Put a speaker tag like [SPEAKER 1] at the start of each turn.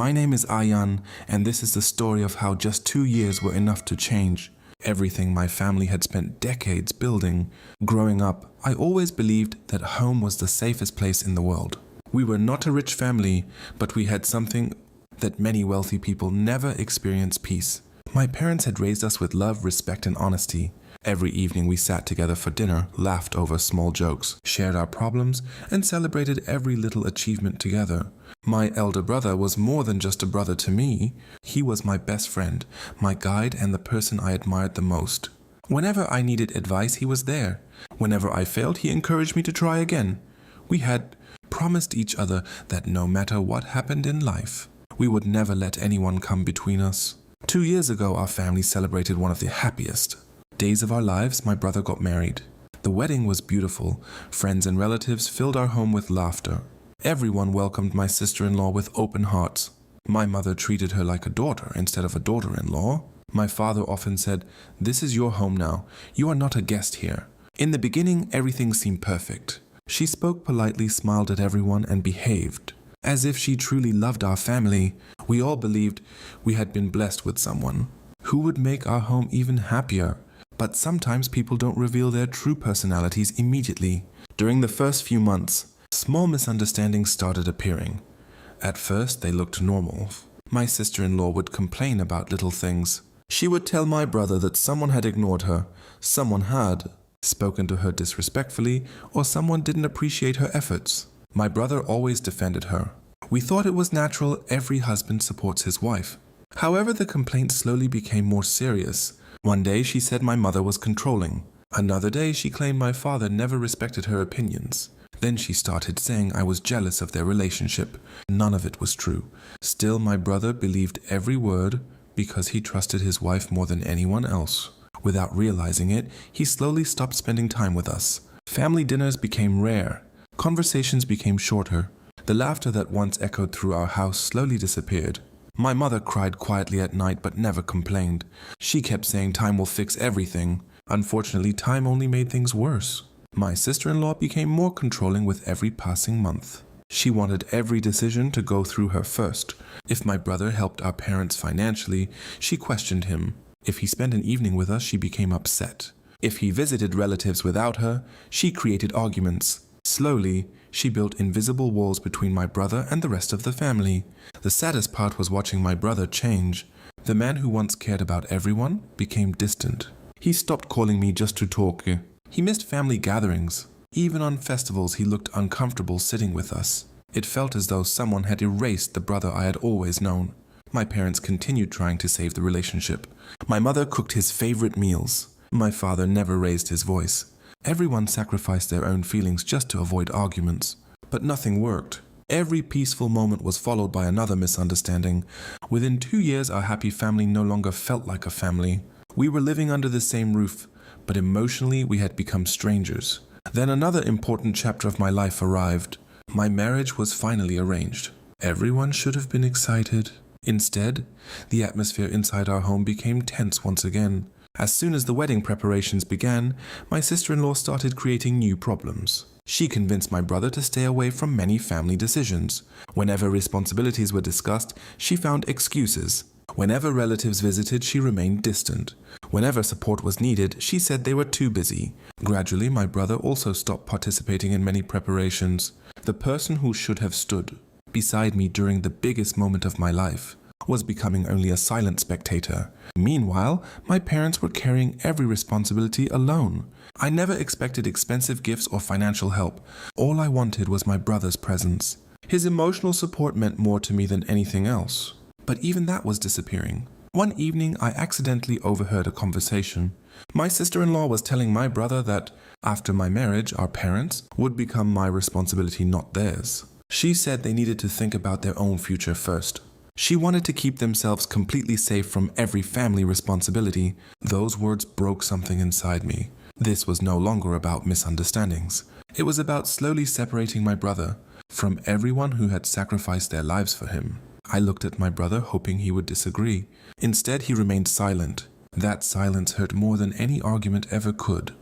[SPEAKER 1] My name is Ayan, and this is the story of how just 2 years were enough to change everything my family had spent decades building. Growing up, I always believed that home was the safest place in the world. We were not a rich family, but we had something that many wealthy people never experience: peace. My parents had raised us with love, respect, and honesty. Every evening we sat together for dinner, laughed over small jokes, shared our problems, and celebrated every little achievement together. My elder brother was more than just a brother to me. He was my best friend, my guide, and the person I admired the most. Whenever I needed advice, he was there. Whenever I failed, he encouraged me to try again. We had promised each other that no matter what happened in life, we would never let anyone come between us. 2 years ago, our family celebrated one of the happiest days of our lives. My brother got married. The wedding was beautiful. Friends and relatives filled our home with laughter. Everyone welcomed my sister-in-law with open hearts. My mother treated her like a daughter instead of a daughter-in-law. My father often said, "This is your home now. You are not a guest here." In the beginning, everything seemed perfect. She spoke politely, smiled at everyone, and behaved as if she truly loved our family. We all believed we had been blessed with someone who would make our home even happier. But sometimes people don't reveal their true personalities immediately. During the first few months, small misunderstandings started appearing. At first, they looked normal. My sister-in-law would complain about little things. She would tell my brother that someone had ignored her, someone had spoken to her disrespectfully, or someone didn't appreciate her efforts. My brother always defended her. We thought it was natural. Every husband supports his wife. However, the complaints slowly became more serious. One day she said my mother was controlling. Another day she claimed my father never respected her opinions. Then she started saying I was jealous of their relationship. None of it was true. Still, my brother believed every word because he trusted his wife more than anyone else. Without realizing it, he slowly stopped spending time with us. Family dinners became rare. Conversations became shorter. The laughter that once echoed through our house slowly disappeared. My mother cried quietly at night but never complained. She kept saying time will fix everything. Unfortunately, time only made things worse. My sister-in-law became more controlling with every passing month. She wanted every decision to go through her first. If my brother helped our parents financially, she questioned him. If he spent an evening with us, she became upset. If he visited relatives without her, she created arguments. Slowly, she built invisible walls between my brother and the rest of the family. The saddest part was watching my brother change. The man who once cared about everyone became distant. He stopped calling me just to talk. He missed family gatherings. Even on festivals, he looked uncomfortable sitting with us. It felt as though someone had erased the brother I had always known. My parents continued trying to save the relationship. My mother cooked his favorite meals. My father never raised his voice. Everyone sacrificed their own feelings just to avoid arguments. But nothing worked. Every peaceful moment was followed by another misunderstanding. Within 2 years, our happy family no longer felt like a family. We were living under the same roof, but emotionally we had become strangers. Then another important chapter of my life arrived. My marriage was finally arranged. Everyone should have been excited. Instead, the atmosphere inside our home became tense once again. As soon as the wedding preparations began, my sister-in-law started creating new problems. She convinced my brother to stay away from many family decisions. Whenever responsibilities were discussed, she found excuses. Whenever relatives visited, she remained distant. Whenever support was needed, she said they were too busy. Gradually, my brother also stopped participating in many preparations. The person who should have stood beside me during the biggest moment of my life was becoming only a silent spectator. Meanwhile, my parents were carrying every responsibility alone. I never expected expensive gifts or financial help. All I wanted was my brother's presence. His emotional support meant more to me than anything else. But even that was disappearing. One evening, I accidentally overheard a conversation. My sister-in-law was telling my brother that after my marriage, our parents would become my responsibility, not theirs. She said they needed to think about their own future first. She wanted to keep themselves completely safe from every family responsibility. Those words broke something inside me. This was no longer about misunderstandings. It was about slowly separating my brother from everyone who had sacrificed their lives for him. I looked at my brother, hoping he would disagree. Instead, he remained silent. That silence hurt more than any argument ever could.